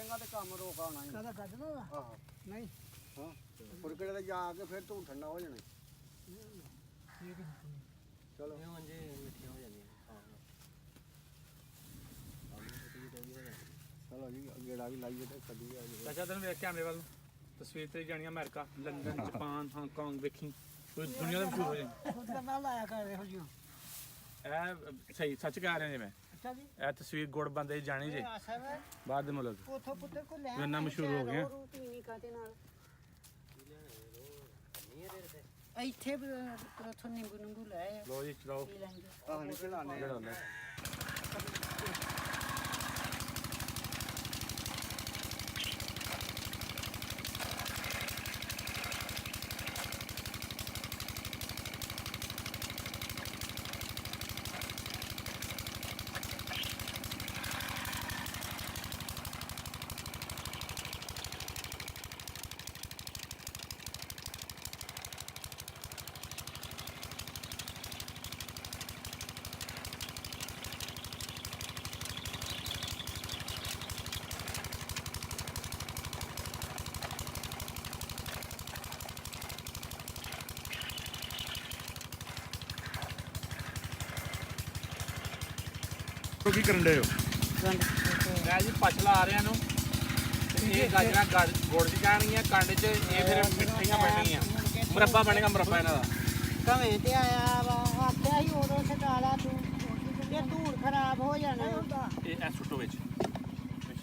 ਜਾਏਗਾ ਤੇ ਕੰਮ ਰੋਕ ਆਉਣਾ ਹੀ ਕਾਹਦਾ ਕੱਢ ਦੋ ਆਹੋ ਨਹੀਂ ਹਾਂ ਫੁਰਕੜੇ ਤੇ ਜਾ ਕੇ ਫਿਰ ਤੂੰ ਠੰਡਾ ਹੋ ਜਾਣਾ ਠੀਕ ਹੈ ਚਲੋ ਇਹ ਮੰਜੇ ਮਿੱਠੀਆਂ ਹੋ ਜਾਂਦੀਆਂ ਹਾਂ ਚਲੋ ਜੀ ਗੇੜਾ ਵੀ ਲਾਈਏ ਤੇ ਕਦੀ ਆ ਜਾਈਏ ਚਾਚਾ ਤੈਨੂੰ ਵੇਖ ਕੈਮਰੇ ਵੱਲ ਨੂੰ ਤਸਵੀਰ ਤੇ ਜਾਣੀ ਅਮਰੀਕਾ ਲੰਡਨ ਜਾਪਾਨ ਹਾਂਗਕਾਂਗ ਵੇਖੀ ਕੋਈ ਦੁਨੀਆ ਦਾ ਮਸ਼ਹੂਰ ਹੋ ਜਾਏ ਖੁਦ ਦਾ ਨਾਲ ਆਇਆ ਕਰ ਇਹੋ ਜਿਹਾ ਇਹ ਸਹੀ ਸੱਚ ਕਹਿ ਰਹੇ ਜੀ ਮੈਂ ਅੱਛਾ ਜੀ ਇਹ ਤਸਵੀਰ ਗੁੜ ਬੰਦੇ ਜਾਣੀ ਜੇ ਆਸਾ ਵੇ ਬਾਹਰ ਦੇ ਮੁਲਕ ਉਥੋਂ ਪੁੱਤਰ ਕੋ ਲੈ ਇੰਨਾ ਮਸ਼ਹੂਰ ਹੋ ਗਿਆ ਪੀਣੀ ਕਾਤੇ ਨਾਲ ਇੱਥੇ ਉਥੋਂ ਨਿੰਬੂ ਨਿੰਬੂ ਲੈ ਲੋ ਜੀ ਚਲਾਓ ਪੀ ਲੈਂਗੇ ਆਹ ਨਹੀਂ ਚਲਾਣੇ ਜਿਹੜਾ ਹੁੰਦਾ ਕੀ ਕਰਨ ਡਏ ਹੋ ਮੈਂ ਜੀ ਪਛਲਾ ਆ ਰਿਆਂ ਨੂੰ ਤੇ ਇਹ ਗਾਜਰਾਂ ਗੁੜ ਦੀ ਜਾਣਗੀਆਂ ਕੰਡ 'ਚ ਇਹ ਫਿਰ ਮਿੱਠੀਆਂ ਬਣਨਗੀਆਂ ਮੁਰੱਬਾ ਬਣੇਗਾ ਮੁਰੱਬਾ ਇਹਨਾਂ ਦਾ ਕਵੇਂ ਤੇ ਆਇਆ ਵਾ ਆਖਿਆ ਸੀ ਉਦੋਂ ਛਡਾਲਾ ਤੂੰ ਤੇ ਧੂੜ ਖਰਾਬ ਹੋ ਜਾਣਾ ਇਹ ਸੁੱਟੋ ਵਿੱਚ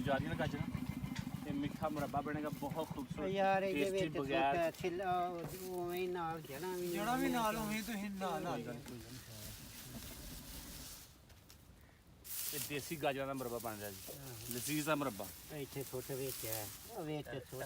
ਜਾ ਰਹੀਆਂ ਨਾ ਗਾਜਰਾਂ ਇਹ ਮਿੱਠਾ ਮੁਰੱਬਾ ਬਣੇਗਾ ਬਹੁਤ ਖੂਬਸੂਰਤ ਯਾਰ ਇਹਦੇ tasty ਵਿੱਚ ਬਗੈਰ ਛਿੱਲਾ ਉਵੇਂ ਹੀ ਨਾਲ ਜਣਾ ਵੀ ਨਾਲ ਉਵੇਂ ਤੁਸੀਂ ਨਾਲ ਇਹ ਦੇਸੀ ਗਾਜਰਾਂ ਦਾ ਮੁਰੱਬਾ ਬਣ ਰਿਹਾ ਜੀ ਲਜ਼ੀਜ਼ ਦਾ ਮੁਰੱਬਾ ਇੱਥੇ ਛੋਟ ਵਿੱਚ ਹੈ ਉਹ ਵਿੱਚ ਛੋਟ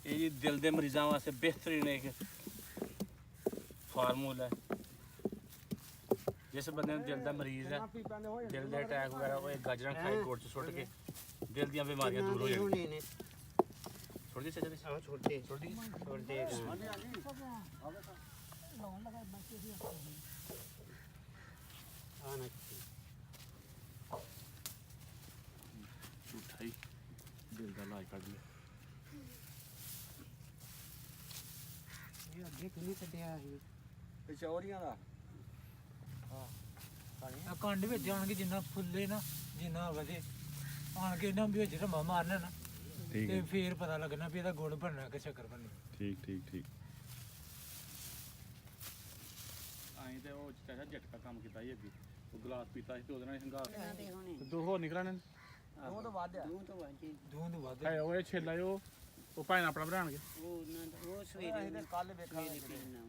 ਇਹ ਜੀ ਦਿਲ ਦੇ ਮਰੀਜ਼ਾਂ ਵਾਸਤੇ ਬਿਹਤਰੀਨ ਇੱਕ ਫਾਰਮੂਲਾ ਹੈ ਜਿਸ ਬੰਦੇ ਨੂੰ ਦਿਲ ਦਾ ਮਰੀਜ਼ ਹੈ ਦਿਲ ਦੇ ਅਟੈਕ ਵਗੈਰਾ ਉਹ ਇਹ ਗਾਜਰਾਂ ਖਾਏ ਗੁੜ ਚ ਸੁੱਟ ਕੇ ਦਿਲ ਦੀਆਂ ਬਿਮਾਰੀਆਂ ਦੂਰ ਹੋ ਜਾਣਗੀਆਂ ਨੇ ਛੋੜ ਦੀ ਸੱਜਾ ਆਹ ਛੋਟੇ ਛੋੜ ਦੀ ਛੋਟੇ ਆ ਨਾ ਝੂਠਾ ਹੀ ਦਿਲ ਦਾ ਇਲਾਜ ਕਰ ਲਿਆ ਇਹ ਅੱਗੇ ਕਿੰਨੀ ਕੱਢਿਆ ਸੀ ਪਿਛੋਰੀਆਂ ਦਾ ਆ ਕੰਡ ਵਿੱਚ ਜਾਣਗੇ ਜਿੰਨਾ ਫੁੱਲੇ ਨਾ ਜਿੰਨਾ ਵਧੇ ਆਣ ਕੇ ਇਹਨਾਂ ਵਿੱਚ ਰਮਾ ਮਾਰਨਾ ਨਾ ਠੀਕ ਤੇ ਹੈ ਫੇਰ ਪਤਾ ਲੱਗਣਾ ਵੀ ਇਹਦਾ ਗੁੜ ਬਣਨਾ ਕਿ ਸ਼ੱਕਰ ਬਣਨੀ ਠੀਕ ਠੀਕ ਠੀਕ ਆਈ ਤੇ ਉਹ ਚਾਚਾ ਝਟਕਾ ਕੰਮ ਕੀਤਾ ਸੀ ਅੱਗੇ ਉਹ ਗਲਾਸ ਪੀਤਾ ਸੀ ਤੇ ਉਹਦੇ ਨਾਲ ਹੰਗਾ ਦੇ ਹੁਣੇ ਦੋ ਹੋਰ ਨਿਕਲਣੇ ਉਹ ਤਾਂ ਵੱਧ ਆ ਦੂੰ ਤੋਂ ਵਾਜੇ ਦੂੰਦ ਵੱਧ ਹੈ ਉਹ ਇਹ ਛੇਲਾ ਉਹ ਭਾਵੇਂ ਆਪਣਾ ਬਣਾਉਣਗੇ ਉਹ ਨਾ ਉਹ ਸਵੇਰੇ ਕੱਲ ਵੇਖਾਂਗੇ ਪੀਣਾ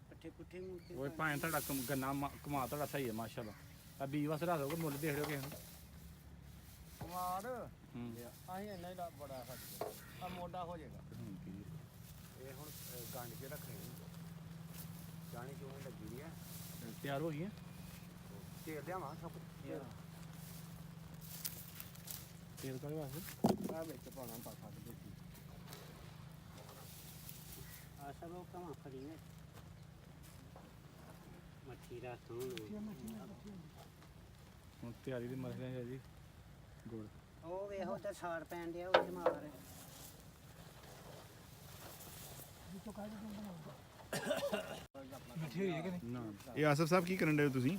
ਪੱਠੇ ਪੁੱਠੇ ਮੁੱਕੇ ਉਹ ਭਾਵੇਂ ਤੁਹਾਡਾ ਗੰਨਾ ਕਮਾ ਤੁਹਾਡਾ ਸਹੀ ਹੈ ਮਾਸ਼ਾਅੱਲਾ ਆ ਬੀਜ ਵਾਸਤੇ ਰੱਖ ਦੋਗੇ ਮੁੱਲ ਦੇਖ ਲਿਓ ਕਿਸੇ ਨੂੰ ਕੁਮਾਰ ਹੂੰ ਅਸੀਂ ਇੰਨਾ ਹੀ ਬੜਾ ਸਕਦੇ ਆ ਮੋਢਾ ਹੋ ਜਾਏਗਾ ਇਹ ਹੁਣ ਗੰਢ ਕੇ ਰੱਖਣੀ ਜਾਣੀ ਕਿਉਂ ਨਹੀਂ ਲੱਗੀ ਦੀ ਹੈ ਤਿਆਰ ਹੋ ਗਈਆਂ ਤੇਲ ਲਿਆਵਾਂ ਸਭ ਤੇਲ ਕਾਹਦੇ ਵਾਸਤੇ ਆ ਵਿੱਚ ਪਾਉਣਾ ਪਾਸਾ ਦੇ ਵਿੱਚ ਆ ਸਭ ਉਹ ਕਮਾ ਖੜੀ ਨੇ ਮੱਛੀ ਦਾ ਸੋਨ ਹੁਣ ਤਿਆਰੀ ਦੇ ਮਸਲੇ ਹੈ ਜੀ ਗੁੜ ਉਹ ਵੇਖੋ ਤੇ ਸਾੜ ਪੈਣ ਡਿਆ ਉਹ ਜਮਾਰ ਮਿੱਠੀ ਹੋਈ ਹੈ ਕਿ ਨਹੀਂ ਨਾ ਇਹ ਆਸਫ ਸਾਹਿਬ ਕੀ ਕਰਨ ਡਏ ਹੋ ਤੁਸੀਂ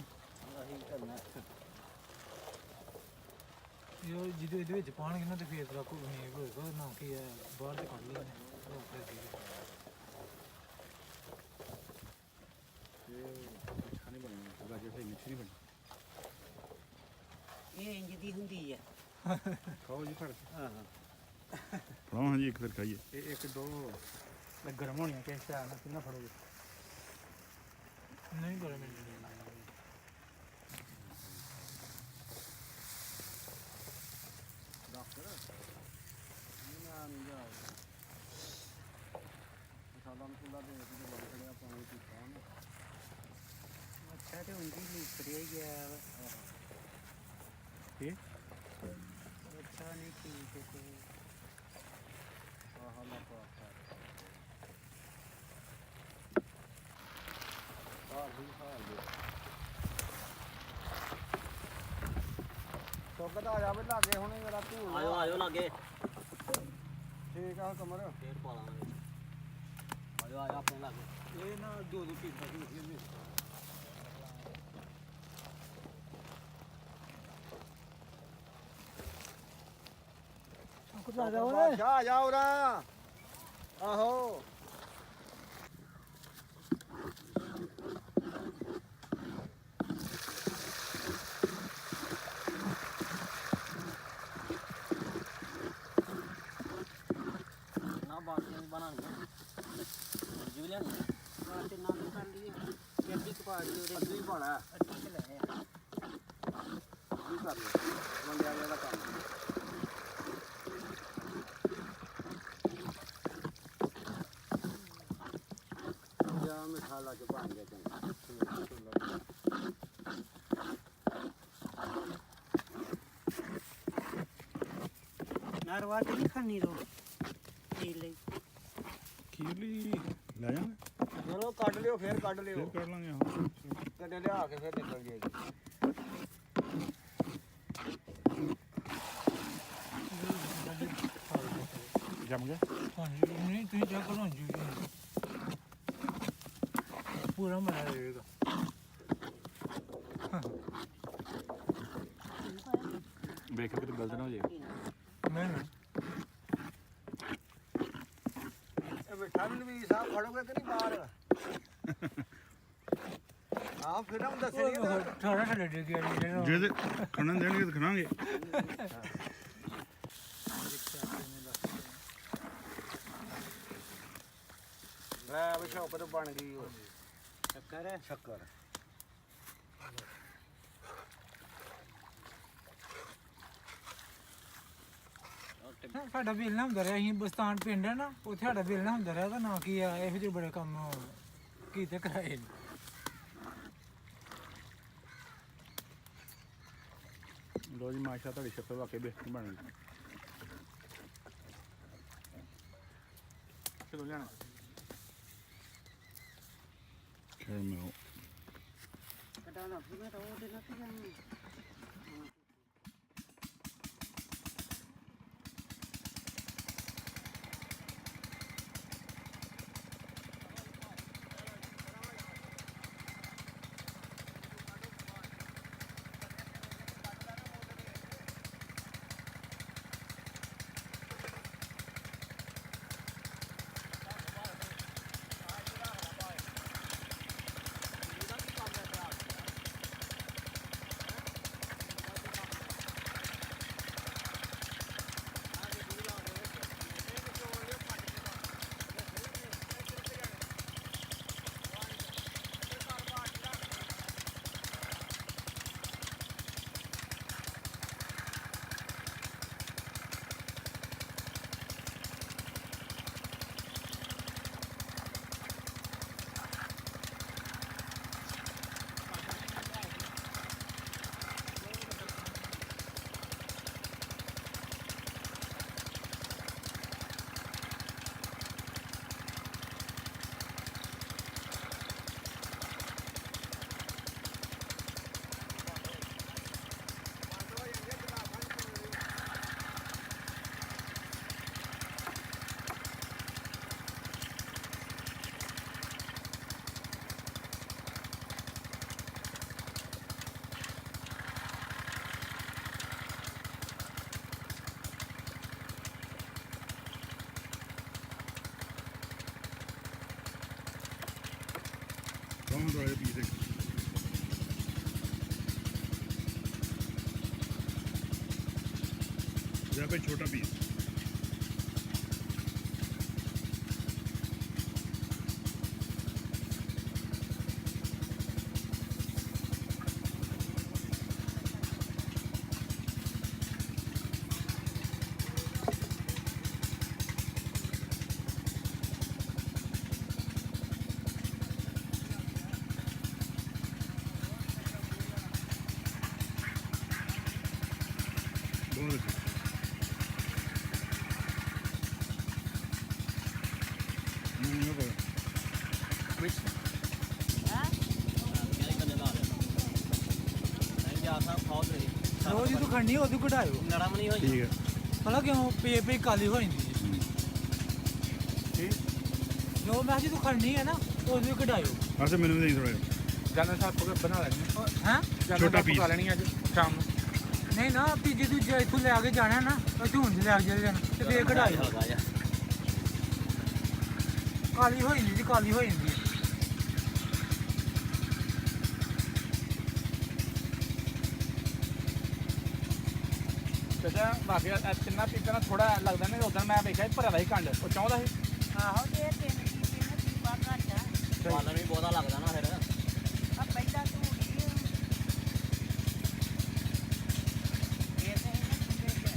ਇਹ ਉਹ ਜਿਹਦੇ ਇਹਦੇ ਵਿੱਚ ਪਾਣਗੇ ਨਾ ਤੇ ਫੇਰ ਤੇਰਾ ਕੋਈ ਨਹੀਂ ਹੋਏਗਾ ਨਾ ਕੀ ਹੈ ਬਾਹਰ ਤੇ ਕੱਢ ਲੈਣੇ ਉਹ ਫਿਰ ਠੀਕ ਹੈ। ਇਹ ਮਿੱਠਾ ਨਹੀਂ ਬਣਨਾ ਗਾਜਰ ਸਹੀ ਮਿੱਠੀ ਨਹੀਂ ਬਣੀ ਇਹ ਇੰਜ ਦੀ ਹੁੰਦੀ ਆ ਖਾਓ ਜੀ ਫੜ ਫੜਾਓ ਹਾਂ ਜੀ ਇੱਕ ਫਿਰ ਖਾਈਏ ਇਹ ਇੱਕ ਦੋ ਮੈਂ ਗਰਮ ਹੋਣੀਆਂ ਕਿਸ ਤਰ੍ਹਾਂ ਨਾਲ ਕਿੰਨਾ ਫੜੋਗੇ ਨਹੀਂ ਬੜਾ ਮਿੰਟ ਸਾਡਾ ਮਸੂਲਾ ਦੇ ਵਿੱਚ ਬਣ ਖੜਿਆ ਪਾਣੀ ਪੀਤਾ ਨਾ ਅੱਛਾ ਤੇ ਉਂਝ ਹੀ ਲੀਕੜਿਆ ਹੀ ਗਿਆ ਵਾ। ਇਹ ਸੁੱਕ ਤਾਂ ਆ ਜਾਵੇ ਲਾਗੇ ਹੁਣ ਮੇਰਾ ਧੂੜ ਆਜੋ ਆਜੋ ਲਾਗੇ ਠੀਕ ਆ ਕਮਰ ਫੇਰ ਪਾ ਲਾਂਗੇ ਆਜੋ ਆਜੋ ਆਪਣੇ ਲਾਗੇ ਇਹ ਨਾ ਦੋ ਦੋ ਪੀਸ ਦੀ ਹੋਈ ਕੁਝ ਆ ਜਾ ਓਏ ਬਾਦਸ਼ਾਹ ਆ ਜਾ ਉਰਾ ਆਹੋ ਨਾ ਬਾਕੀਆਂ ਵੀ ਬਣਾਉਣੀਆਂ ਜੀ ਵੀ ਲਿਆਣੀ ਤੇ ਨਾ ਕਰ ਲਈਏ ਜਲਦੀ ਕਪਾ ਦਿਓ ਉਹਦੇ ਅੱਧੀ ਪਾਣਾ ਅੱਟੀ ਤੇ ਲੈ ਆ ਕੀ ਕਰ ਲਿਆ ਬੰਦਿਆਂ ਦਾ ਕੰਮ ਜਾ ਮਿਠਾ ਲਾ ਕੇ ਬਣ ਗਿਆ ਚੰਗਾ ਨਰਵਾ ਤੇ ਨਹੀਂ ਖੰਨੀ ਰੋ ਇਹ ਲਈ ਖੀਰਲੀ ਲੈ ਜਾਵਾਂਗੇ ਚਲੋ ਕੱਢ ਲਿਓ ਫੇਰ ਕੱਢ ਲਿਓ ਫੇਰ ਕਰ ਲਾਂਗੇ ਹਾਂ ਕਦੇ ਲਿਆ ਕੇ ਫੇਰ ਨਿਕਲ ਜੇਗੀ ਜਮ ਗਿਆ ਹਾਂਜੀ ਨਹੀਂ ਤੁਸੀਂ ਜਾ ਕਰੋ ਜੀ ਪੂਰਾ ਬਣਾ ਰਹੇਗਾ ਵੇਖ ਕੇ ਗਲਤ ਨਾ ਹੋ ਜਾਏ ਮੈਂ ਇਹ ਮਿੱਠਾ ਵੀ ਸਾਹਿਬ ਫੜੋਗੇ ਕਿ ਨਹੀਂ ਬਾਹਰ ਆਹ ਫਿਰ ਹਮ ਦੱਸਣੀ ਥੋੜਾ ਥੋੜਾ ਦੇ ਗਿਆ ਜੀ ਜੇ ਤੇ ਖਣਨ ਦੇਣਗੇ ਤਾਂ ਖਣਾਂਗੇ ਲੈ ਵੀ ਸ਼ੌਪ ਤੇ ਬਣ ਗਈ ਉਹ ਸ਼ੱਕਰ ਸ਼ੱਕਰ ਸਾਡਾ ਵੇਲਣਾ ਹੁੰਦਾ ਰਿਹਾ ਅਸੀਂ ਬਸਤਾਨ ਪਿੰਡ ਹੈ ਨਾ ਉੱਥੇ ਸਾਡਾ ਵੇਲਣਾ ਹੁੰਦਾ ਰਿਹਾ ਉਹਦਾ ਨਾਂ ਕੀ ਆ ਇਹੋ ਜਿਹੇ ਬੜੇ ਕੰਮ ਕੀਤੇ ਕਰਾਏ ਨੇ ਲੋ ਜੀ ਮਾਸ਼ਾ ਤੁਹਾਡੀ ਸ਼ਕਲ ਵਾਕਈ ਬਿਹਤਰੀਨ ਬਣ ਗਈ ਚਲੋ ਲੈਣਾ Caramel. ਕਟਾਣਾ ਫਿਰ ਮੈਂ ਤਾਂ ਉਹਦੇ ਨਾਲ ਜਾਣੀ Vamos a ver el video. यहाँ पे छोटा पीस बहुत अच्छा नहीं पता ਕਿਹੜੇ ਕੰਨੇ ਲਾ ਦੇ ਨਹੀਂ ਜਾ ਸਾਹਿਬ ਖਾਓ ਤੁਸੀਂ ਰੋਜ਼ ਜਦੋਂ ਖੜਨੀ ਉਦੋਂ ਕਢਾਇਓ ਨਰਮ ਨਹੀਂ ਹੋਈ ਠੀਕ ਹੈ ਪਤਾ ਕਿਉਂ ਪੇ ਪੇ ਕਾਲੀ ਹੋ ਜਾਂਦੀ ਹੈ ਠੀਕ ਜੋ ਮੈਂ ਜਦੋਂ ਖੜਨੀ ਹੈ ਨਾ ਉਦੋਂ ਕਢਾਇਓ ਅੱਛਾ ਮੈਨੂੰ ਵੀ ਨਹੀਂ ਥੋੜਾ ਜਾਨਾ ਸਾਹਿਬ ਬਣਾ ਲੈਣੀ ਹੈਂ ਛੋਟਾ ਪੀਸ। ਪਕਾ ਲੈਣੀ ਅੱਜ ਸ਼ਾਮ ਨੂੰ ਨਹੀਂ ਨਾ ਵੀ ਜੇ ਤੂੰ ਇੱਥੋਂ ਲੈ ਕੇ ਜਾਣਾ ਨਾ ਇੱਥੋਂ ਹੁਣ ਲੈ ਕੇ ਜਾਣਾ ਤੇ ਫੇਰ ਕਢਾਈ ਹਲਕਾ ਜਿਹਾ ਕਾਲੀ ਹੋ ਜਾਂਦੀ ਜੀ ਕਾਲੀ ਹੋ ਜਾਂਦੀ ਹੈ ਤੇ ਬਾਕੀ ਤਿੰਨਾਂ ਪੀਸਾਂ ਨਾਲ ਥੋੜਾ ਲੱਗਦਾ ਨੇ ਉਦੋਂ ਮੈਂ ਵੇਖਿਆ ਸੀ ਭਰਿਆ ਦਾ ਸੀ ਕੰਡ ਉਹ ਚਾਹੁੰਦਾ ਸੀ ਆਹੋ ਤੇ ਇਹ 3 ਪੀਸੇ ਨੇ ਪੀਪਾ ਘੱਟ ਆ ਬਾਲਣ ਵੀ ਬਹੁਤਾ ਲੱਗਦਾ ਨਾ ਫਿਰ ਆ ਪਹਿਲਾਂ ਧੂੜੀ ਇਹ ਤੇ ਇਹਨੇ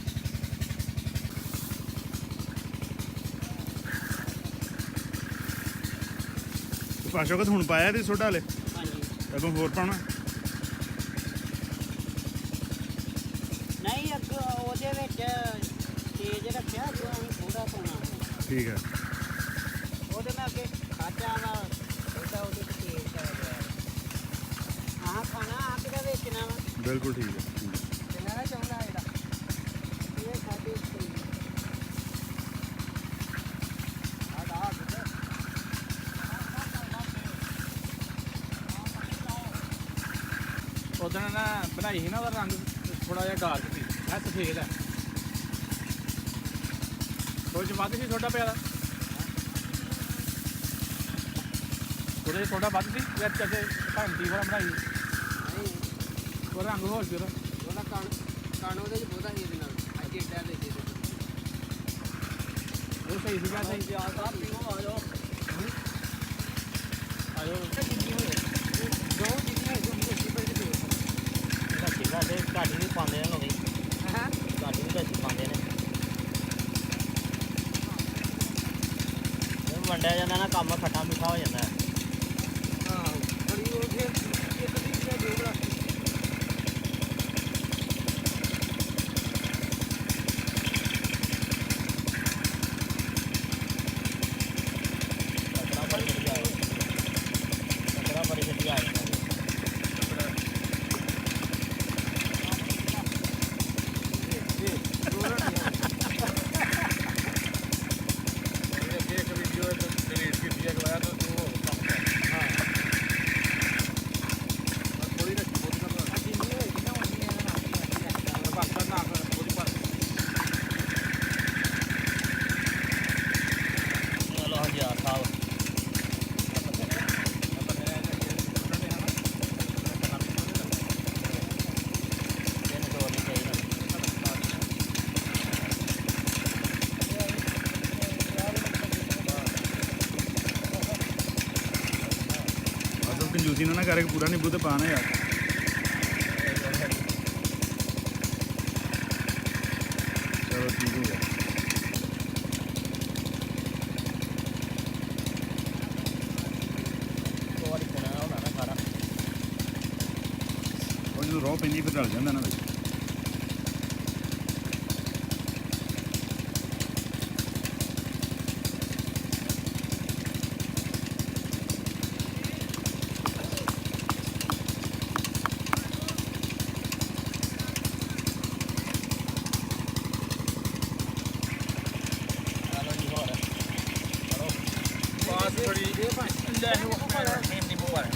ਪਾਸ਼ੋ ਕਦ ਹੁਣ ਪਾਇਆ ਤੇ ਛੋਟਾ ਹਲੇ ਹਾਂਜੀ ਅੱਗੋਂ ਹੋਰ ਪਾਉਣਾ ਨਹੀਂ ਅੱਗ ਉਹਦੇ ਵਿੱਚ ਤੇਜ਼ ਰੱਖਿਆ ਜੋ ਅਸੀਂ ਥੋੜਾ ਪਾਉਣਾ ਠੀਕ ਹੈ ਉਹਦੇ ਮੈਂ ਅੱਗੇ ਖਾਚਾ ਵਾ ਉਹਦਾ ਉਹਦੇ ਵਿੱਚ ਤੇਜ਼ ਪੈ ਗਿਆ ਆਹ ਖਾਣਾ ਆ ਕਿਹਦਾ ਵੇਚਣਾ ਵਾ ਬਿਲਕੁਲ ਠੀਕ ਹੈ ਠੀਕ ਹੈ। ਤੇ ਮੈਂ ਚਾਹੁੰਦਾ ਇਹਦਾ ਇਹ ਸਾਡੇ ਉਦੋਂ ਨਾ ਬਣਾਈ ਸੀ ਨਾ ਉਹਦਾ ਰੰਗ ਥੋੜਾ ਜਿਹਾ ਡਾਰਕ ਸੀ ਇਹ ਸਫੇਦ ਹੈ ਉਹ 'ਚ ਵੱਧ ਸੀ ਛੋਟਾ ਪਿਆ ਦਾ ਥੋੜਾ ਜਿਹਾ ਛੋਟਾ ਵੱਧ ਸੀ ਜਾਂ ਚੱਕੇ ਘੰਟੀ ਵਾਲਾ ਬਣਾਈ ਉਹ ਰੰਗ ਹੋਰ ਸੀ ਉਹਦਾ ਕਣ ਉਹਦੇ ਚ ਬਹੁਤਾ ਹੀ ਇਹਦੇ ਨਾਲ ਅੱਜ ਇੱਡਾ ਦੇ ਦੇ ਉਹ ਸਹੀ ਸੀਗਾ ਸਹੀ ਸੀ ਸਾਹਿਬ ਪੀਓ ਆ ਜਾਓ ਆਇਓ ਲੱਸੀ ਸਾਡੇ ਘਾਟੀ ਵੀ ਪਾਉਂਦੇ ਨੇ ਲੋਕੀ ਘਾਟੀ ਵੀ ਲੱਸੀ ਪਾਉਂਦੇ ਨੇ ਇਹ ਵੰਡਿਆ ਜਾਂਦਾ ਨਾ ਕੰਮ ਖੱਟਾ ਮਿੱਠਾ ਹੋ ਜਾਂਦਾ ਹੈ ਕਚਰਾ ਬੜੀ ਵਧੀਆ ਹੈ ਕਚਰਾ ਬੜੀ ਵਧੀਆ ਹੈ एक वीडियो डिलीट की दिया गया तो वो कम हां थोड़ी रखी बहुत कर बस ना थोड़ी पर ਚਲੋ ਹਜ਼ਾਰ ਸਾਹਿਬ ਤਿੰਨ ਸੌ ਨਹੀਂ ਚਾਹੀਦਾ ਅਸਲ ਕੰਜੂਸੀ ਨਾ ਕਰਕੇ ਪੂਰਾ ਨਿੰਬੂ ਤੇ ਪਾਣਾ ਯਾਰ ਚਲੋ ਠੀਕ ਹੋ ਗਿਆ ਦੋ ਵਾਰੀ ਪੁਣਾ ਹੋਣਾ ਨਾ ਸਾਰਾ ਉਹ ਜਦੋਂ ਰੋਹ ਪੈਂਦੀ ਫਿਰ ਰਲ ਜਾਂਦਾ ਨਾ ਵਿੱਚ ਚਲੋ ਜੀ ਹੋਰ ਕਰੋ बात थोड़ी ले नींबू पर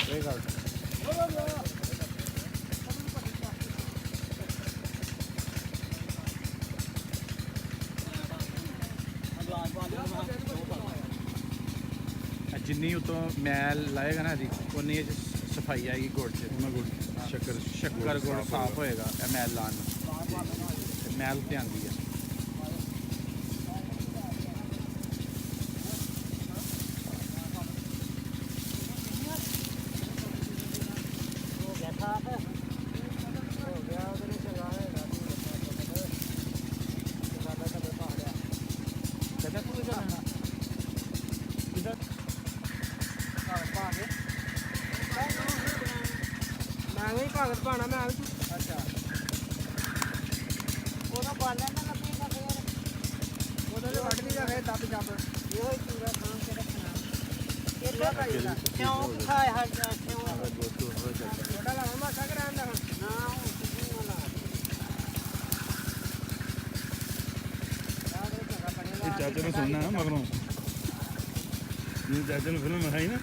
ਇਹ ਗੱਲ ਜਿੰਨੀ ਉਤੋਂ ਮੈਲ ਲਾਏਗਾ ਨਾ ਜੀ ਉਨੀ ਇਹ 'ਚ ਸਫਾਈ ਆਏਗੀ ਗੁੜ 'ਚ ਉਹਨਾਂ ਕੋਲ ਸ਼ੱਕਰ ਸ਼ੱਕਰ ਗੁੜ ਸਾਫ਼ ਹੋਏਗਾ ਇਹ ਮੈਲ ਲਾਉਣ ਨਾਲ ਤੇ ਮੈਲ ਉੱਤੇ ਆਉਂਦੀ ਹੈ ਹੋ ਗਿਆ ਸਾਫ ਹੋ ਗਿਆ ਉਹਦੇ ਵਿੱਚ ਚੰਗਾ ਹੈਗਾ ਸਾਡਾ ਤਾਂ ਪਾ ਲਿਆ ਕਹਿੰਦਾ ਤੂੰ ਕਿੱਧਰ ਰਹਿਣਾ ਕਿੱਧਰ ਪਾ ਕੇ ਮੈਂ ਵੀ ਕਾਗਜ਼ ਪਾਣਾ ਮੈਂ ਵੀ ਅੱਛਾ ਉਹਦਾ ਬਾਲਣ ਨਾ ਲੱਭੇਗਾ ਫੇਰ ਉਹਦੇ ਲਈ ਵੱਢ ਨਹੀਂ ਜਾਵੇ ਦੱਬ ਜੱਬ ਇਹੋ ਹੀ ਪੂਰਾ ਖਾਂ ਕੇ ਰੱਖਣਾ ਕਿਉਂ ਖਾਏ ਹਰ ਕਿਉਂ ਛੋਟਾ ਲਾਵਾਂ ਮਾਸਾ ਕਰਾਂਦਾ ਹੁਣ ਨਾ ਉਹ ਕਿਉਂ ਲਾ ਇਹ ਚਾਚੇ ਨੂੰ ਸੁਣਨਾ ਨਾ ਮਗਰੋਂ ਇਹ ਚਾਚੇ ਨੂੰ ਫਿਲਮ ਦਿਖਾਈ ਨਾ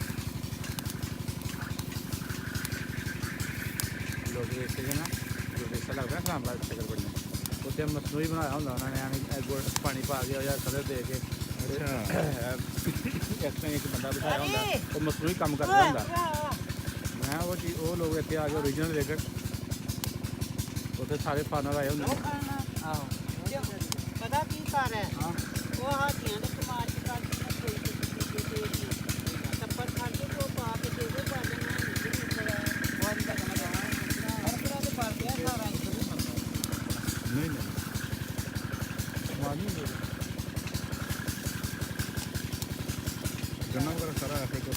ਲੋਕ ਇਸੇ ਜਨਾ ਜੋ ਦੇਸਾ ਲੱਗਦਾ ਸਾਂਭਾ ਸ਼ਕਰ ਬਣਨਾ ਉੱਤੇ ਮਸਨੂਈ ਬਣਾਇਆ ਹੁੰਦਾ ਉਹਨਾਂ ਨੇ ਐਵੇਂ ਗੁੜ ਪਾਣੀ ਪਾ ਕੇ ਜਾਂ ਕਲਰ ਦੇ ਕੇ ਇੱਕ ਬੰਦਾ ਬਿਠਾਇਆ ਹੁੰਦਾ ਉਹ ਮਸਨੂਈ ਕੰਮ ਕਰਦਾ ਹੁੰਦਾ ਮੈਂ ਉਹ ਚੀਜ਼ ਉਹ ਲੋਕ ਇੱਥੇ ਆ ਕੇ ਓਰੀਜਨਲ ਵੇਖਣ ਉੱਥੇ ਸਾਰੇ ਫਾਰਨਰ ਆਏ ਹੁੰਦੇ ਨੇ ਆਹੋ ਪਤਾ ਕੀ ਕਰ ਹੈ ਉਹ ਹਾਥੀਆਂ ਦੇ ਕਮਾਰ ਚ ਕਰ ਕੇ ਕੋਈ ਟੱਪਰ ਖਾ ਕੇ ਉਹ ਪਾ ਕੇ ਦੇ ਦੇ ਪਾ ਦੇਣਾ ਉਹ ਦਾ ਕਮਾ ਜਾਣਾ ਹਰ ਤਰ੍ਹਾਂ ਦੇ ਪਾ ਕੇ ਸਾਰਾ ਇੱਕ ਵੀ ਮਰਦਾ ਨਹੀਂ ਨਹੀਂ ਮਾਨੀ ਗੰਨਾ ਵਗੈਰਾ ਸਾਰਾ ਐਫੇ ਕਰ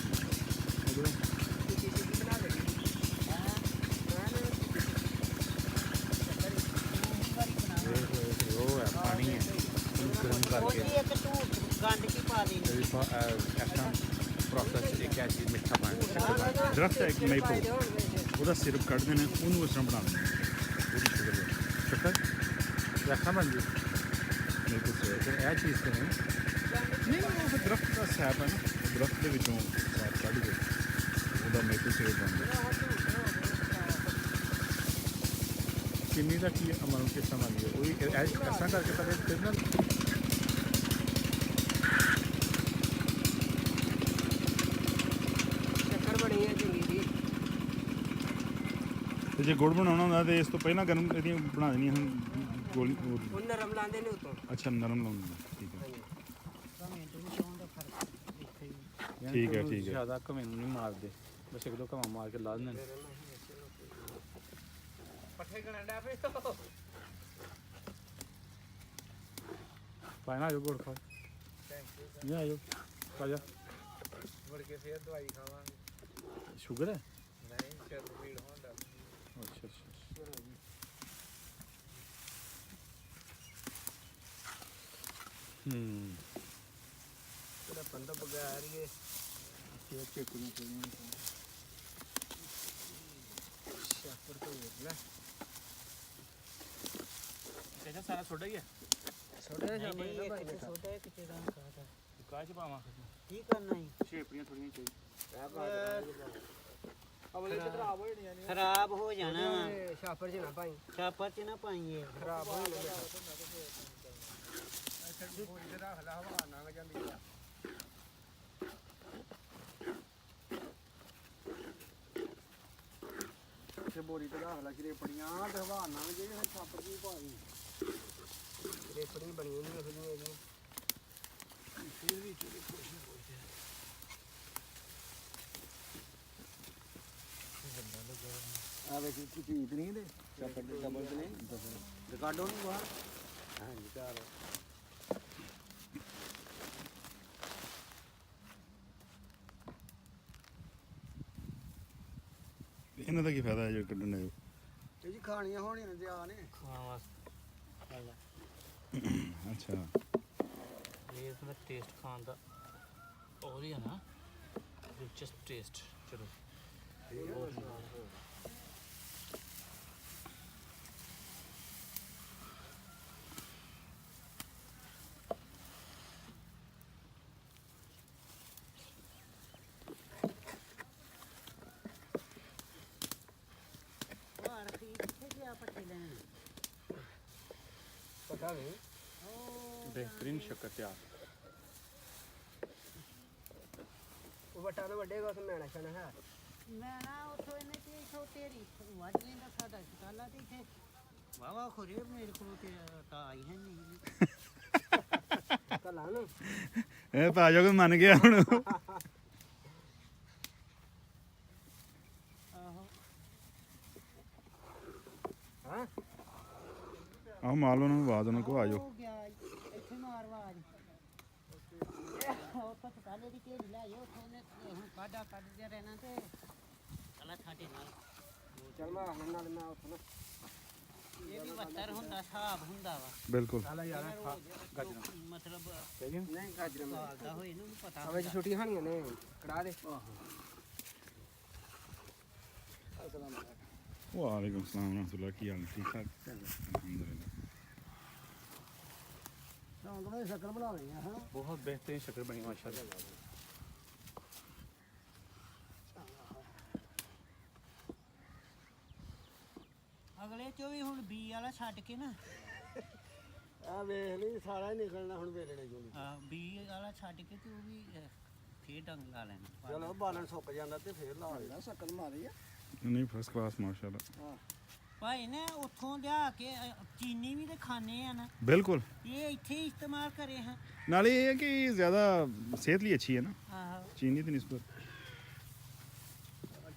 ਉਹ ਹੈ ਪਾਣੀ ਹੈ ਉਹਨੂੰ ਗਰਮ ਕਰਕੇ ਇੱਕ ਤੂੰ ਗੰਡ ਕੀ ਪਾ ਦੇਣੀ ਐਸਾ ਪ੍ਰੋਸੈਸ ਇੱਕ ਹੈ ਚੀਜ਼ ਮਿੱਠਾ ਪਾਣੀ ਦਰਖਤ ਹੈ ਇੱਕ ਮੇਪਲ ਉਹਦਾ ਸਿਰਪ ਕੱਢਦੇ ਨੇ ਉਹਨੂੰ ਇਸ ਤਰ੍ਹਾਂ ਬਣਾ ਦਿੰਦੇ ਨੇ ਉਹਦੀ ਸ਼ੂਗਰ ਦਾ ਸ਼ੱਕਰ ਰਸਾ ਬਣ ਜੀ ਮੇਪਲ ਸਿਰਪ ਫਿਰ ਇਹ ਚੀਜ਼ ਤੇ ਨਹੀਂ ਨਹੀਂ ਉਹ ਫਿਰ ਦਰਖਤ ਦਾ ਸੈਪ ਹੈ ਨਾ ਦਰਖਤ ਦੇ ਵਿੱਚੋਂ ਸੈਪ ਕੱਢ ਕੇ ਉਹਦਾ ਮੇਪਲ ਸਿਰਪ ਬਣਦਾ ਚੀਨੀ ਦਾ ਕੀ ਅਮਲ ਕਿਸ ਤਰ੍ਹਾਂ ਬਣਦੀ ਹੈ ਉਹ ਐਸਾ ਕਰਕੇ ਤਾਂ ਫਿਰ ਨਾ ਚੱਕਰ ਬਣੀ ਹੈ ਚੰਗੀ ਜੀ ਤੇ ਜੇ ਗੁੜ ਬਣਾਉਣਾ ਹੁੰਦਾ ਤੇ ਇਸ ਤੋਂ ਪਹਿਲਾਂ ਗਰਮ ਇਹਦੀਆਂ ਬਣਾ ਦੇਣੀਆਂ ਹੁਣ ਗੋਲੀ ਉਹ ਨਰਮ ਲਾਉਂਦੇ ਨੇ ਉਤੋਂ ਅੱਛਾ ਨਰਮ ਲਾਉਂਦੇ ਨੇ ਠੀਕ ਹੈ ਠੀਕ ਹੈ, ਠੀਕ ਹੈ। ਜ਼ਿਆਦਾ ਘਵੇਂ ਨੂੰ ਨਹੀਂ ਮਾਰਦੇ ਬਸ ਇੱਕ ਦੋ ਘਵਾਂ ਮਾਰ ਕੇ ਲਾ ਦਿੰਦੇ ਨੇ ਪੱਠੇ ਗਣਾਂਡਾ ਪੇ ਪਾਣਾ ਆਜੋ ਗੁੜ ਖਾ ਨਹੀਂ ਆਜੋ ਖਾ ਜਾ ਮੁੜ ਕੇ ਫੇਰ ਦਵਾਈ ਖਾਵਾਂਗੇ ਸ਼ੂਗਰ ਹੈ ਨਹੀਂ ਸਿਰ ਪੀੜ ਹੁੰਦਾ ਅੱਛਾ ਅੱਛਾ ਤੇਰਾ ਬੰਦਾ ਬਗਾਰ ਹੀ ਸ਼ਾਪਰ ਤੋਂ ਵੇਖ ਲੈ ਕਹਿੰਦਾ ਸਾਰਾ ਛੋਟਾ ਹੀ ਹੈ ਛੋਟੇ ਜਿਹੇ ਨਹੀਂ ਸ਼ਾਪਰ ਇੱਕ ਛੋਟਾ ਇੱਕ ਤੇਰਾ ਖਾਦਾ ਕਾਹ ਚ ਪਾਵਾਂ ਕੀ ਕਰਨਾ ਹੈ ਛੇਪੜੀਆਂ ਥੋੜੀਆਂ ਚਾਹੀਦੀਆਂ ਅਵਲੇ ਤੇ ਖਰਾਬ ਹੋ ਜਾਣੀਆਂ ਨੇ ਖਰਾਬ ਹੋ ਜਾਣਾ ਵਾ ਸ਼ਾਪਰ ਚ ਨਾ ਭਾਈ ਛਾਪਰ ਚ ਨਾ ਪਾਈਏ ਖਰਾਬ ਹੋ ਜਾਣਾ ਅੱਛਾ ਬੋਰੀ ਤੇ ਰੱਖ ਲੈ ਹਵਾ ਲੰਘ ਜਾਂਦੀ ਆ ਤੇ ਬੋਰੀ ਤੇ ਰੱਖ ਲੈ ਚਰੇਪੜੀਆਂ ਤੇ ਹਵਾ ਲੰਘ ਜੇ ਫਿਰ ਛਾਪਰ ਦੀ ਭਾਈ ਚਰੇਪੜੀਆਂ ਬਣੀਆਂ ਨਹੀਂ ਉਹਦੀਆਂ ਇਹਦੀਆਂ ਫਿਰ ਵੀ ਚਲੇ ਕੁਛ ਨਾ ਕੁਛ ਆ ਵੇ ਕੀ ਚੀਜ਼ ਨਹੀਂ ਦੇ ਛਾਪਰ ਦੇ ਡਬਲ ਤੇ ਨਹੀਂ ਰਿਕਾਰਡੋ ਨਹੀਂ ਬਾਹਰ ਹਾਂ ਜੀ ਘਰ ਇਹਨਾਂ ਦਾ ਕੀ ਫਾਇਦਾ ਹੈ ਜੇ ਕੱਢਣ ਦੇ ਇਹ ਜੀ ਖਾਣੀਆਂ ਹੋਣੀਆਂ ਨੇ ਆ ਨੇ ਹਾਂ ਅੱਛਾ ਇਹ ਤਾਂ ਟੇਸਟ ਖਾਣ ਦਾ ਉਹ ਹੀ ਹੈ ਨਾ ਦਿਲਚਸਪ ਟੇਸਟ ਚਲੋ ਉਹ ਆਰਤੀ ਕਿੱਥੇ ਗਿਆ ਪੱਠੇ ਲੈਣ ਪਤਾ ਨਹੀਂ ਬਿਹਤਰੀਨ ਸ਼ੱਕਰ ਤਿਆਰ ਉਹ ਵੱਟਾ ਤਾਂ ਵੱਡੇਗਾ ਤੇ ਮੈਣਾ ਛਣਾ ਹੈ ਮੈਂ ਨਾ ਉੱਥੋਂ ਇਹਨੇ ਤੇ ਇਥੋਂ ਤੇਰੀ ਵੱਢ ਲੈਂਦਾ ਸਾਡਾ ਸ਼ਕਾਲਾ ਤੇ ਇੱਥੇ ਵਾਵਾ ਖੋਰੇ ਮੇਰੇ ਕੋਲ ਤੇ ਤਾਂ ਆਈ ਹੈ ਨਹੀਂ ਕੱਲਾ ਨੂੰ ਇਹ ਪਾ ਜਾਓਗੇ ਮੰਨ ਗਿਆ ਹੁਣ ਆਹੋ ਹਾਂ ਆਹ ਮਾਲ ਉਹਨਾਂ ਨੂੰ ਆਵਾਜ਼ ਉਹਨਾਂ ਕੋ ਆ ਜਾਓ ਹੋ ਗਿਆ ਇੱਥੇ ਮਾਰ ਆਵਾਜ਼ ਉਹ ਤਾਂ ਸ਼ਕਾਲੇ ਦੀ ਢੇਰੀ ਲਾਈ ਉੱਥੋਂ ਨੇ ਹੁਣ ਕੱਢਦੇ ਰਹਿਣਾ ਤੇ ਚਲਾ ਸਾਡੇ ਨਾਲ ਚੱਲ ਮੈਂ ਆਖਣਾ ਨਾਲ ਮੈਂ ਉੱਥੇ ਨਾ ਇਹ ਵੀ 72 ਹੁੰਦਾ ਹਿਸਾਬ ਹੁੰਦਾ ਵਾ ਬਿਲਕੁਲ ਚੱਲ ਯਾਰ ਖਾ ਗਾਜਰਾਂ ਮਤਲਬ ਨਹੀਂ ਗਾਜਰਾਂ ਸਾਲ ਦਾ ਹੋਏ ਨਾ ਉਹਨੂੰ ਪਤਾ ਹਵੇ ਚ ਛੁੱਟੀਆਂ ਖਾਣੀਆਂ ਨੇ ਕੜਾ ਦੇ ਵਾਲੇਕੁਮ ਸਲਾਮ ਰਹਿਮਤੁਲਾਹ ਕੀ ਹਾਲ ਠੀਕ ਠਾਕ ਅਲਹਮਦੁਲਿल्लाह ਰੌਂਗਣਾ ਸ਼ਕਲ ਬਣਾ ਲਈ ਹਾਂ ਬਹੁਤ ਬਿਹਤਰੀਨ ਸ਼ਕਲ ਬਣੀ ਮਾਸ਼ਾਅੱਲਾ ਅਗਲੇ ਚੋਂ ਵੀ ਹੁਣ ਬੀ ਵਾਲਾ ਛੱਡ ਕੇ ਨਾ ਆ ਵੇਖ ਲਈ ਸਾਰਾ ਹੀ ਨਿਕਲਣਾ ਹੁਣ ਵੇਲਣੇ ਚੋਂ ਬੀ ਵਾਲਾ ਛੱਡ ਕੇ ਤੇ ਉਹ ਵੀ ਫੇਰ ਡੰਗ ਲਾ ਲੈਣਾ ਚਲੋ ਬਾਲਣ ਸੁੱਕ ਜਾਂਦਾ ਤੇ ਫੇਰ ਲਾ ਲੈਣਾ ਸ਼ਕਲ ਮਾਰੀ ਆ ਨਹੀਂ ਫਸਟ ਕਲਾਸ ਮਾਸ਼ਾਅੱਲਾ ਭਾਈ ਨੇ ਉੱਥੋਂ ਲਿਆ ਕੇ ਚੀਨੀ ਵੀ ਤੇ ਖਾਣੇ ਆ ਨਾ ਬਿਲਕੁਲ ਇਹ ਇੱਥੇ ਹੀ ਇਸਤੇਮਾਲ ਕਰੇ ਹਾਂ ਨਾਲੇ ਇਹ ਹੈ ਕਿ ਜ਼ਿਆਦਾ ਸਿਹਤ ਲਈ ਅੱਛੀ ਹੈ ਨਾ ਆਹੋ ਚੀਨੀ ਦੀ ਨਿਸਬਤ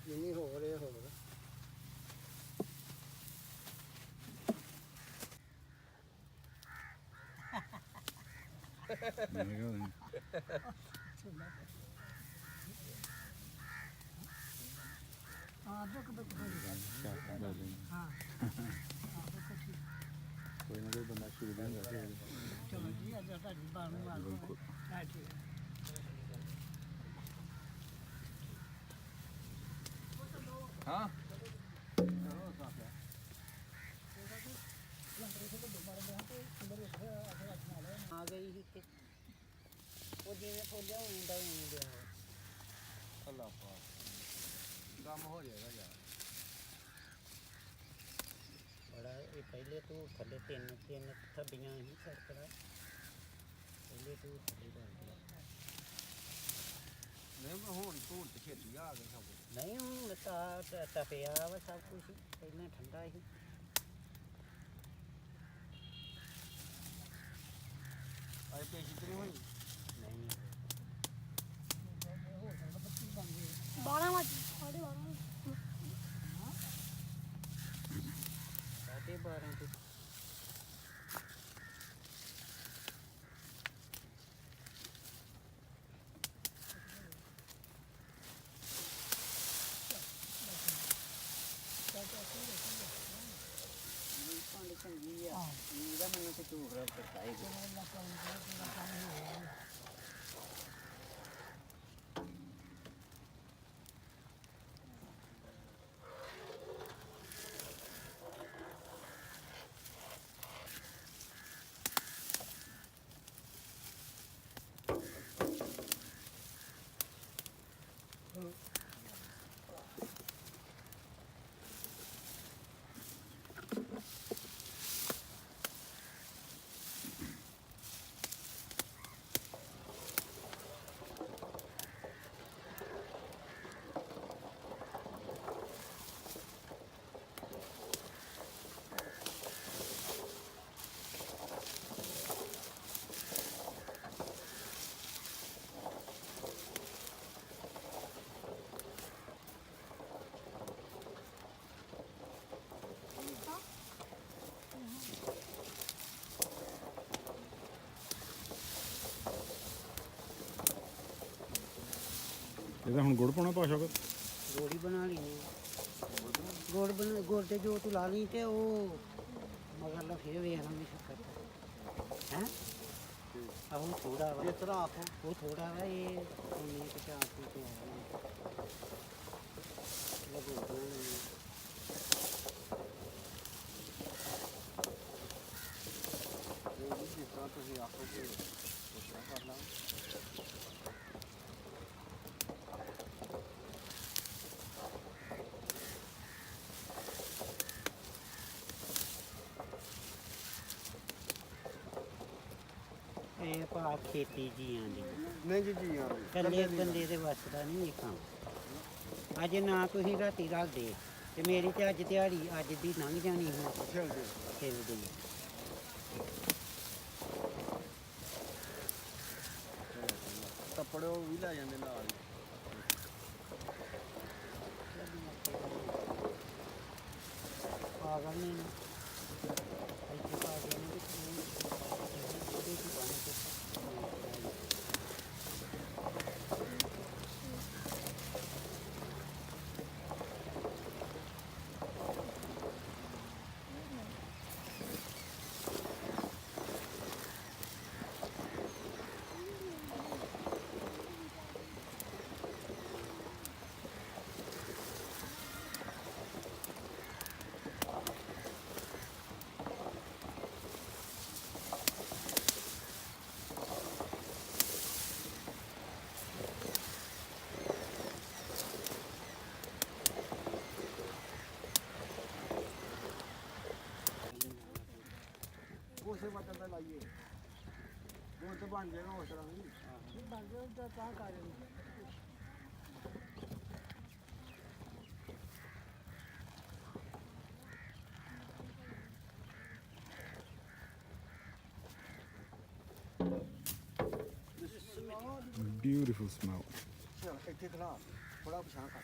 ਜਿੰਨੀ ਹੋਰ ਇਹ ਹੋਰ ਕੋਈ ਨਾ ਕੋਈ ਬੰਦਾ ਸ਼ੁਰੂ ਦਾ ਹੁੰਦਾ ਚਲੋ ਜੀ ਅੱਜ ਤੁਹਾਡੀ ਬਾਣੂ ਮਾਰੋ ਹਾਂ ਆ ਗਈ ਸੀ ਤੇ ਉਹ ਜਿਵੇਂ ਫੋਲਿਆ ਹੁੰਦਾ ਹੁੰਦਾ ਅੱਲਾ ਪਾਕ ਕੰਮ ਹੋ ਜਾਏਗਾ ਯਾਰ ਬੜਾ ਇਹ ਪਹਿਲੇ ਤੋਂ ਥੱਲੇ ਤਿੰਨ ਥੱਬੀਆਂ ਹੀ ਸਰਕੜਾ ਪਹਿਲੇ ਤੋਂ ਥੱਲੇ ਬਣ ਗਿਆ ਨਹੀਂ ਹੁਣ ਧੂੜ ਤੇ ਛੇਤੀ ਆ ਗਏ ਸਭ ਨਹੀਂ ਹੁਣ ਤਾਂ ਤਪਿਆ ਵਾ ਸਭ ਕੁਝ ਪਹਿਲਾਂ ਠੰਡਾ ਸੀ ਅਜੇ ਪੇਸ਼ੀ ਤੇ ਨਹੀਂ ਹੋਈ ਨਹੀਂ 12 ਵਜੇ 12:30 ਸਾਢੇ 12 ਤੇ ਪਾਣੀ ਚੰਗੀ ਆ ਇਹਦਾ ਮੈਨੂੰ ਤੇ ਚੂਹਰਾ ਕਰਤਾ ਹੈ ਇਹਦਾ ਹੁਣ ਗੁੜ ਪਾਉਣਾ ਪਾ ਸ਼ੌਕਤ ਗੋੜੀ ਬਣਾ ਲਈ ਗੁੜ ਤੇ ਜੋ ਤੂੰ ਲਾ ਲਈ ਤੇ ਉਹ ਮਗਰ ਲਾ ਫੇਰ ਵੇਖ ਲਾਂਗੇ ਸ਼ੱਕਰ ਹੈ ਆਹੋ ਥੋੜਾ ਵਾ ਜਿਸ ਤਰ੍ਹਾਂ ਆਖੋ ਉਹ ਥੋੜਾ ਵਾ ਇਹ ਉਹਨੇ ਕਿ ਚਾਹ ਪੀ ਕੇ ਆਇਆ ਲੱਗੋ ਜਿਸ ਤਰ੍ਹਾਂ ਤੁਸੀਂ ਆਖੋਗੇ ਉਸ ਤਰ੍ਹਾਂ ਕਰ ਲਾਂਗੇ ਇਹ ਭਾ ਖੇਤੀ ਜੀਆਂ ਦੀ ਨਹੀਂ ਜੀ ਜੀ ਹਾਂ ਕੱਲੇ ਬੰਦੇ ਦੇ ਵੱਸ ਦਾ ਨਹੀਂ ਇਹ ਕੰਮ ਅੱਜ ਨਾ ਤੁਸੀਂ ਰਾਤੀ ਰੱਖਦੇ ਤੇ ਮੇਰੀ ਤੇ ਅੱਜ ਦਿਹਾੜੀ ਅੱਜ ਦੀ ਲੰਘ ਜਾਣੀ ਹੁਣ ਚੱਲ ਜੀ ਖੇਲਦੀ ਕੱਪੜੇ ਉਹ ਵੀ ਲੈ ਜਾਂਦੇ ਨਾਲ ਹੀ ਪਾਗਲ ਨੇ ਨਾ ਇੱਥੇ ਪਾਗਲ ਨੇ ਉਹਦੇ ਕੀ ਬਣ ਕੇ ਉਸੇ ਵਚਨ ਤੇ ਲਾਈਏ ਜੋ ਉੱਥੇ ਬਣ ਜਾਏਗਾ ਉਸ ਤਰ੍ਹਾਂ ਹੀ ਬਣ ਜਾਓ ਤਾਂ ਕਰ ਦਿੰਦੇ ਬਿਊਟੀਫੁਲ ਸਮੈਲ ਚਲ ਇੱਥੇ ਖੜਾ ਥੋੜਾ ਪਛਾਣ ਕਰ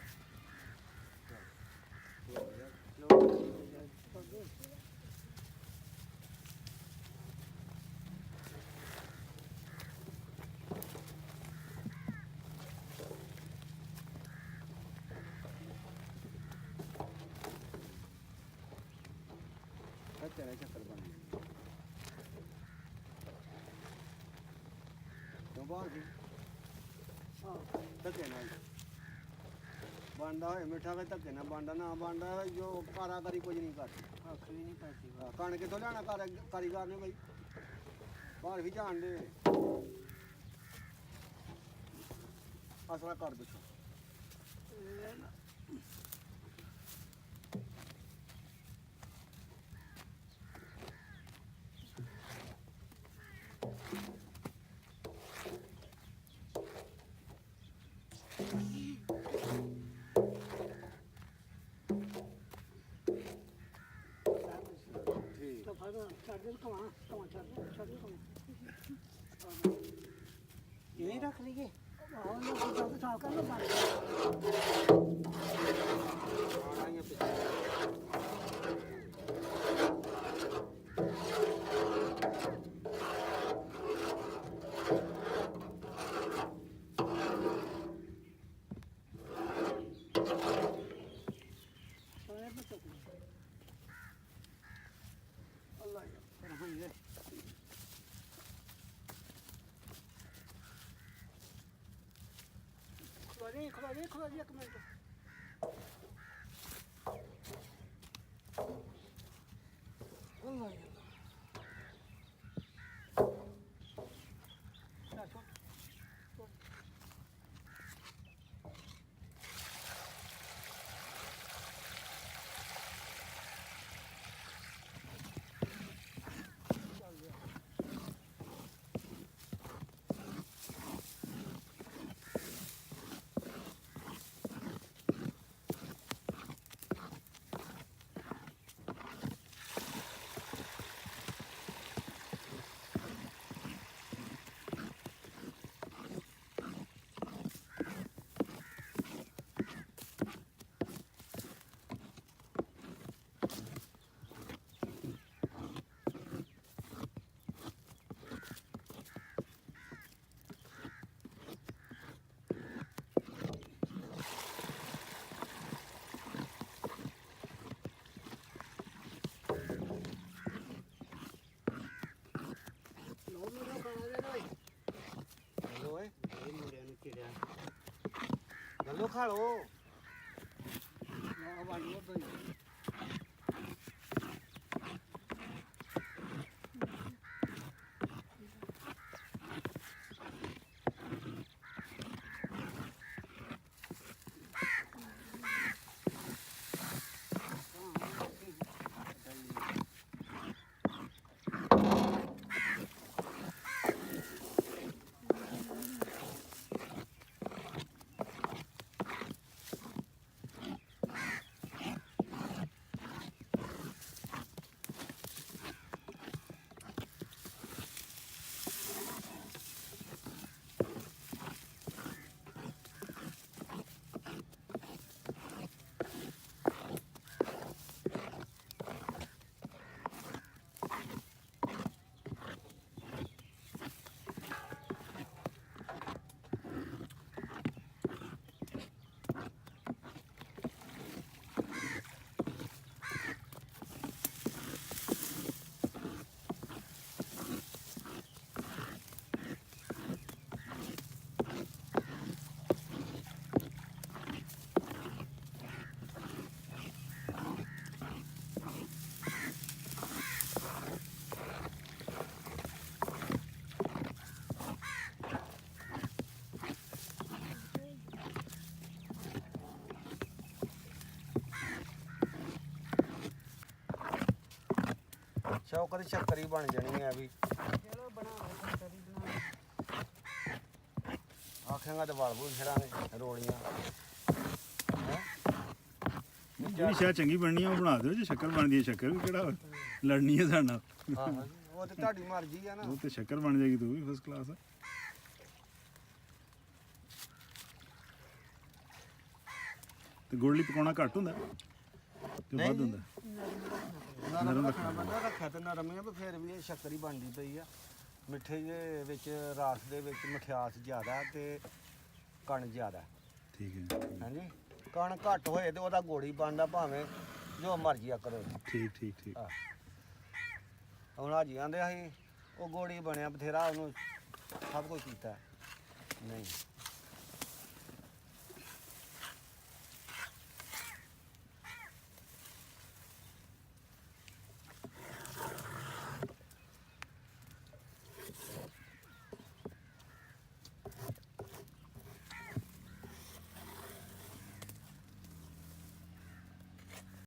ਤੇਰਾ ਚੱਕਰ ਬਣ ਗਿਆ ਤੋਂ ਬਾਅਦ ਜੀ ਧੱਕੇ ਨਾਲ ਬਣਦਾ ਹੋਏ ਮਿੱਠਾ ਕੇ ਧੱਕੇ ਨਾਲ ਬਣਦਾ ਨਾ ਬਣਦਾ ਹੋਏ ਜੋ ਕਾਰਾਗਰੀ ਕੁਝ ਨਹੀਂ ਕਰਦੀ ਅੱਖ ਵੀ ਨਹੀਂ ਪੈਂਦੀ ਕਣ ਕਿੱਥੋਂ ਲਿਆਣਾ ਕਾਰੀਗਰ ਨੇ ਬਈ ਬਾਹਰ ਵੀ ਜਾਣਦੇ ਅਸਲਾ ਕਰ ਦਿੱਤਾ ਠੀਕ ਤਾਂ ਫਾਇਦਾ ਛੱਡ ਦੇ ਕਮਾ ਛੱਡ ਦੇ ਇਹ ਰੱਖ ਲਈਏ ਆਹ ਨਾ ਕੋਈ ਤਾਂ ਸਾਫ ਕਰ ਲੋ ਆਣਾ ਹੀ ਆ ਪਿੱਛੇ ਅੱਲਾ ਯਾਰ ਫਿਰ ਹੋਈ ਏ ਖਲੋ ਜੀ ਇੱਕ ਮਿੰਟ ਅੱਲਾ ਯਾਰ ਗੱਲੋ ਖਾ ਲੋ ਨਾ ਬਣ ਲੋ ਤਾਂ ਸ਼ੌਕਤ ਸ਼ੱਕਰੀ ਬਣ ਜਾਣੀ ਹੈ ਵੀ ਚਲੋ ਬਣਾਓ ਕਰੀ ਬਣਾ ਆਖਾਂਗਾ ਤੇ ਵਾਲ ਬੂਲ ਛੜਾਂਗੇ ਰੋੜੀਆਂ ਹੈਂ? ਜਿਹੜੀ ਸ਼ਾਇਦ ਚੰਗੀ ਬਣਨੀ ਆ ਉਹ ਬਣਾ ਦਿਓ ਜੇ ਸ਼ੱਕਰ ਬਣਦੀ ਹੈ ਸ਼ੱਕਰ ਵੀ ਕਿਹੜਾ ਲੜਨੀ ਹੈ ਸਾਡੇ ਨਾਲ ਆਹੋ ਜੀ, ਉਹ ਤੇ ਤੁਹਾਡੀ ਮਰਜ਼ੀ ਆ ਨਾ ਉਹ ਤੇ ਸ਼ੱਕਰ ਬਣ ਜਾਏਗੀ ਤੂੰ ਵੀ ਫਸਟ ਕਲਾਸ ਆ ਤੇ ਗੁੜ ਲਈ ਪਕਾਉਣਾ ਘੱਟ ਹੁੰਦਾ ਤੇ ਵੱਧ ਹੁੰਦਾ ਨਰਮ ਰੱਖਣਾ ਬੰਦਾ ਰੱਖਿਆ ਤੇ ਨਰਮ ਹੀ ਆ, ਪਰ ਫਿਰ ਵੀ ਇਹ ਸ਼ੱਕਰ ਹੀ ਬਣਦੀ ਪਈ ਆ ਮਿੱਠੇ ਦੇ ਵਿੱਚ ਰਾਸ ਦੇ ਵਿੱਚ ਮਠਿਆਸ ਜ਼ਿਆਦਾ ਤੇ ਕਣ ਜ਼ਿਆਦਾ ਠੀਕ ਹੈ ਹਾਂਜੀ ਕਣ ਘੱਟ ਹੋਏ ਤੇ ਉਹਦਾ ਗੋੜੀ ਬਣਦਾ ਭਾਵੇਂ ਜੋ ਮਰਜ਼ੀ ਆ ਕਰੋ ਠੀਕ ਠੀਕ ਠੀਕ ਆਹ। ਹੁਣ ਹਾਜੀ ਆਂਦੇ ਅਸੀਂ ਉਹ ਗੋੜੀ ਬਣਿਆ ਬਥੇਰਾ ਉਹਨੂੰ ਸਭ ਕੁਝ ਕੀਤਾ ਨਹੀਂ